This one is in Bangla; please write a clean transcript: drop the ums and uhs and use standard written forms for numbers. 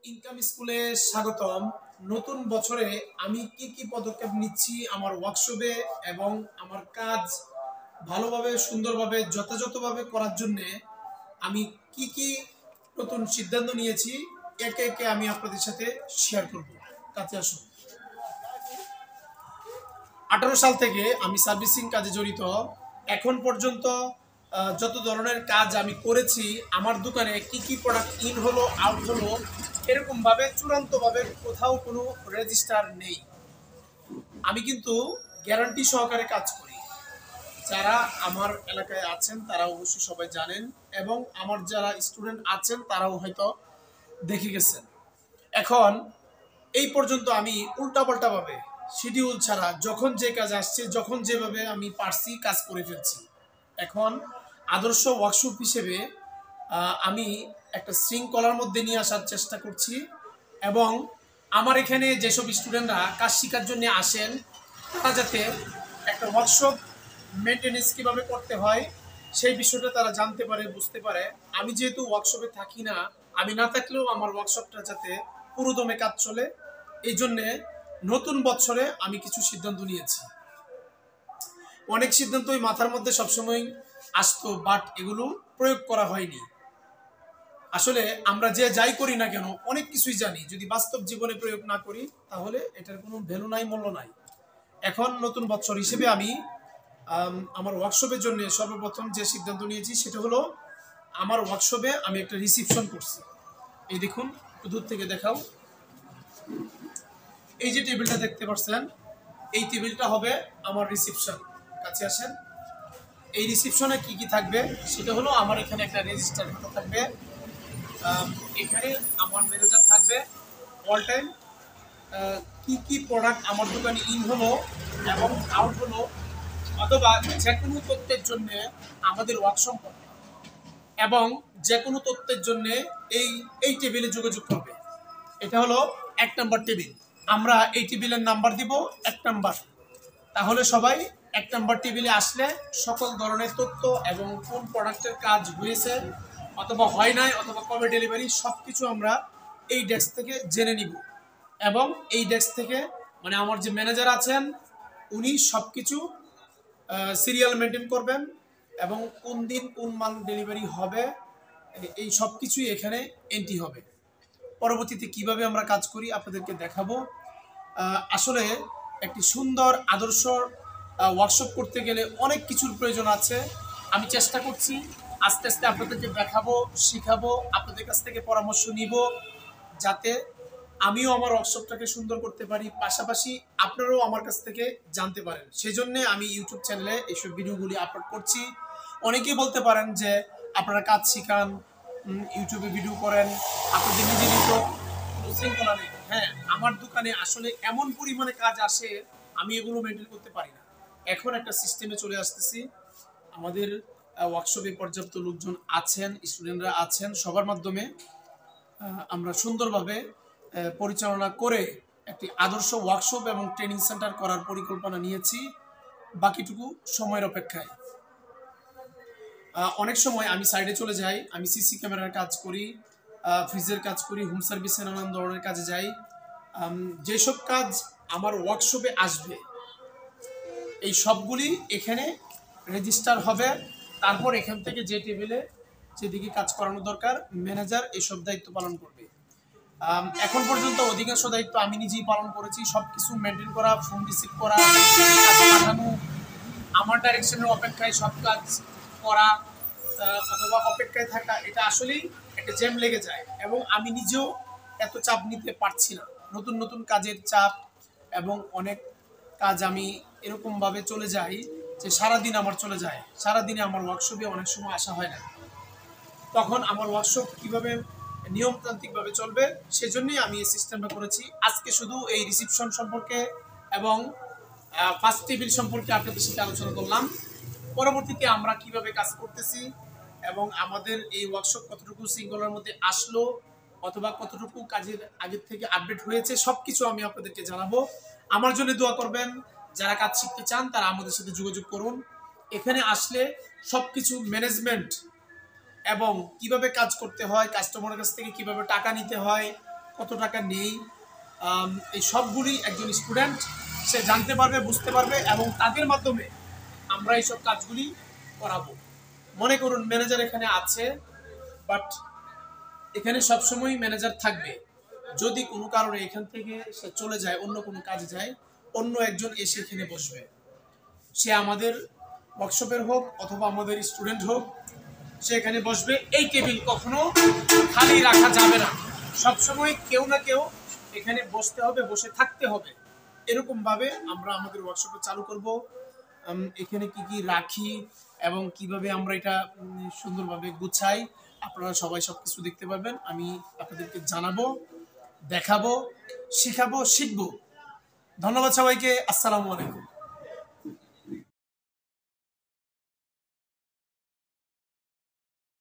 ইনকাম স্কুলে স্বাগতম। নতুন বছরে আমি কি কি পদক্ষেপ নিচ্ছি আমার ওয়ার্কশপে এবং আমার কাজ ভালোভাবে সুন্দরভাবে যথাযথভাবে করার জন্য আমি কি কি নতুন সিদ্ধান্ত নিয়েছি একে একে আমি আপনাদের সাথে শেয়ার করব। কাছে আসুন। 18 সাল থেকে আমি সার্ভিসিং কাজে জড়িত। এখন পর্যন্ত যত ধরনের কাজ আমি করেছি, আমার দোকানে কি কি প্রোডাক্ট ইন হলো আউট হলো এরকমভাবে চূড়ান্তভাবে কোথাও কোনো রেজিস্টার নেই। আমি কিন্তু গ্যারান্টি সহকারে কাজ করি। যারা আমার এলাকায় আছেন তারা অবশ্যই সবাই জানেন, এবং আমার যারা স্টুডেন্ট আছেন তারাও হয়তো দেখে গেছেন। এখন এই পর্যন্ত আমি উল্টাপাল্টাভাবে শিডিউল ছাড়া যখন যে কাজ আসছে, যখন যেভাবে আমি পারছি কাজ করে ফেলছি। এখন আদর্শ ওয়ার্কশপ হিসেবে আমি একটা শৃঙ্খলার মধ্যে নিয়ে আসার চেষ্টা করছি, এবং আমার এখানে যেসব স্টুডেন্টরা কাজ শেখার জন্য আসেন তারা যাতে একটা ওয়ার্কশপ মেনটেনেন্স কীভাবে করতে হয় সেই বিষয়টা তারা জানতে পারে, বুঝতে পারে। আমি যেহেতু ওয়ার্কশপে থাকি না, আমি না থাকলেও আমার ওয়ার্কশপটা যাতে পুরোদমে কাজ চলে, এই জন্যে নতুন বছরে আমি কিছু সিদ্ধান্ত নিয়েছি। অনেক সিদ্ধান্তই মাথার মধ্যে সবসময় আসতো, বাট এগুলো প্রয়োগ করা হয়নি। আসলে আমরা যে যাই করি না কেন অনেক কিছুই জানি, যদি বাস্তব জীবনে প্রয়োগ না করি তাহলে এটার কোনো ভ্যালু নাই, মূল্য নাই। এখন নতুন বছর হিসেবে আমি আমার ওয়ার্কশপের জন্য সর্বপ্রথম যে সিদ্ধান্ত নিয়েছি সেটা হলো, আমার ওয়ার্কশপে আমি একটা রিসিপশন করছি। এই দেখুন, দূর থেকে দেখাও। এই যে টেবিলটা দেখতে পাচ্ছেন, এই টেবিলটা হবে আমার রিসিপশন। কাছে আসেন। এই রিসিপশনে কি কি থাকবে সেটা হলো, আমার এখানে একটা রেজিস্টার থাকবে, এখানে আমার ম্যানেজার থাকবে, অল টাইম কি কি প্রোডাক্ট আমার দোকানে ইন হলো এবং আউট হলো, অথবা যে কোনো তথ্যের জন্য আমাদের ওয়ার্কশপ হবে, এবং যে কোনো তথ্যের জন্য এই এই টেবিলে যোগাযোগ করবে। এটা হলো 1 নম্বর টেবিল। আমরা এই টেবিলের নাম্বার দিব 1 নম্বর। তাহলে সবাই 1 নম্বর টেবিলে আসলে সকল ধরনের তথ্য এবং কোন প্রোডাক্টের কাজ হয়েছে অথবা হয় নাই অথবা কবে ডেলিভারি সব কিছু আমরা এই ডেস্ক থেকে জেনে নিব, এবং এই ডেস্ক থেকে মানে আমার যে ম্যানেজার আছেন উনি সব কিছু সিরিয়াল মেনটেন করবেন, এবং কোন দিন কোন মাল ডেলিভারি হবে এই সব কিছুই এখানে এন্ট্রি হবে। পরবর্তীতে কিভাবে আমরা কাজ করি আপনাদেরকে দেখাবো। আসলে একটি সুন্দর আদর্শ ওয়ার্কশপ করতে গেলে অনেক কিছুর প্রয়োজন আছে। আমি চেষ্টা করছি আস্তে আস্তে আপনাদেরকে দেখাবো, শিখাবো, আপনাদের কাছ থেকে পরামর্শ নিব, যাতে আমিও আমার ওয়ার্কশপটাকে সুন্দর করতে পারি, পাশাপাশি আপনারাও আমার কাছ থেকে জানতে পারেন। সেজন্য আমি ইউটিউব চ্যানেলে এইসব ভিডিওগুলি আপলোড করছি। অনেকেই বলতে পারেন যে আপনারা কাজ শিখান, ইউটিউবে ভিডিও করেন, আপনাদের নিজেরই তো শৃঙ্খলা নেই। হ্যাঁ, আমার দোকানে আসলে এমন পরিমাণে কাজ আসে, আমি এগুলো মেনটেন করতে পারি না। এখন একটা সিস্টেমে চলে আসতেছি। আমাদের ওয়ার্কশপে পর্যাপ্ত লোকজন আছেন, স্টুডেন্টরা আছেন, সবার মাধ্যমে আমরা সুন্দরভাবে পরিচালনা করে একটি আদর্শ ওয়ার্কশপ এবং ট্রেনিং সেন্টার করার পরিকল্পনা নিয়েছি। বাকিটুকু সময়ের অপেক্ষায়। অনেক সময় আমি সাইডে চলে যাই, আমি সিসি ক্যামেরার কাজ করি, ফ্রিজের কাজ করি, হোম সার্ভিসের নানান ধরনের কাজে যাই। যেসব কাজ আমার ওয়ার্কশপে আসবে এই সবগুলি এখানে রেজিস্টার হবে। তারপর এখান থেকে যে টেবিলে যেদিকে কাজ করানো দরকার ম্যানেজার এসব দায়িত্ব পালন করবে। এখন পর্যন্ত অধিকাংশ দায়িত্ব আমি নিজেই পালন করেছি। সব কিছু মেনটেন করা, ফোন রিসিভ করা, কাজ পাঠানো, আমার ডাইরেকশনের অপেক্ষায় সব কাজ করা অথবা অপেক্ষায় থাকা, এটা আসলেই একটা জ্যাম লেগে যায়, এবং আমি নিজেও এত চাপ নিতে পারছি না। নতুন নতুন কাজের চাপ, এবং অনেক কাজ আমি এরকমভাবে চলে যাই যে সারাদিন আমার চলে যায়, সারাদিনে আমার ওয়ার্কশপে অনেক সময় আসা হয় না। তখন আমার ওয়ার্কশপ কীভাবে নিয়মতান্ত্রিকভাবে চলবে সেজন্যই আমি এই সিস্টেমটা করেছি। আজকে শুধু এই রিসিপশন সম্পর্কে এবং ফার্স্ট টেবিল সম্পর্কে আপনাদের সাথে আলোচনা করলাম। পরবর্তীতে আমরা কিভাবে কাজ করতেছি এবং আমাদের এই ওয়ার্কশপ কতটুকু শৃঙ্খলার মধ্যে আসলো অথবা কতটুকু কাজের আগের থেকে আপডেট হয়েছে সব কিছু আমি আপনাদেরকে জানাবো। আমার জন্য দোয়া করবেন। যারা কাজ শিখতে চান তারা আমাদের সাথে যোগাযোগ করুন। এখানে আসলে সব কিছু ম্যানেজমেন্ট এবং কিভাবে কাজ করতে হয়, কাস্টমারের কাছ থেকে কিভাবে টাকা নিতে হয়, কত টাকা নেই, এই সবগুলি একজন স্টুডেন্ট সে জানতে পারবে, বুঝতে পারবে, এবং তাদের মাধ্যমে আমরা এইসব কাজগুলি করাবো। মনে করুন ম্যানেজার এখানে আছে, বাট এখানে সবসময় ম্যানেজার থাকবে। যদি কোনো কারণে এখান থেকে সে চলে যায়, অন্য কোনো কাজে যায়, অন্য একজন এসে এখানে বসবে। সে আমাদের ওয়ার্কশপের হোক অথবা আমাদের স্টুডেন্ট হোক, সে এখানে বসবে। এই টেবিল কখনো খালি রাখা যাবে না, সবসময় কেউ না কেউ এখানে বসতে হবে, বসে থাকতে হবে। এরকমভাবে আমরা আমাদের ওয়ার্কশপে চালু করব। এখানে কি কি রাখি এবং কিভাবে আমরা এটা সুন্দরভাবে গুছাই, আপনারা সবাই সবকিছু দেখতে পারবেন। আমি আপনাদেরকে জানাবো, দেখাবো, শিখাবো, শিখবো। ধন্যবাদ সবাইকে। আসসালামু আলাইকুম।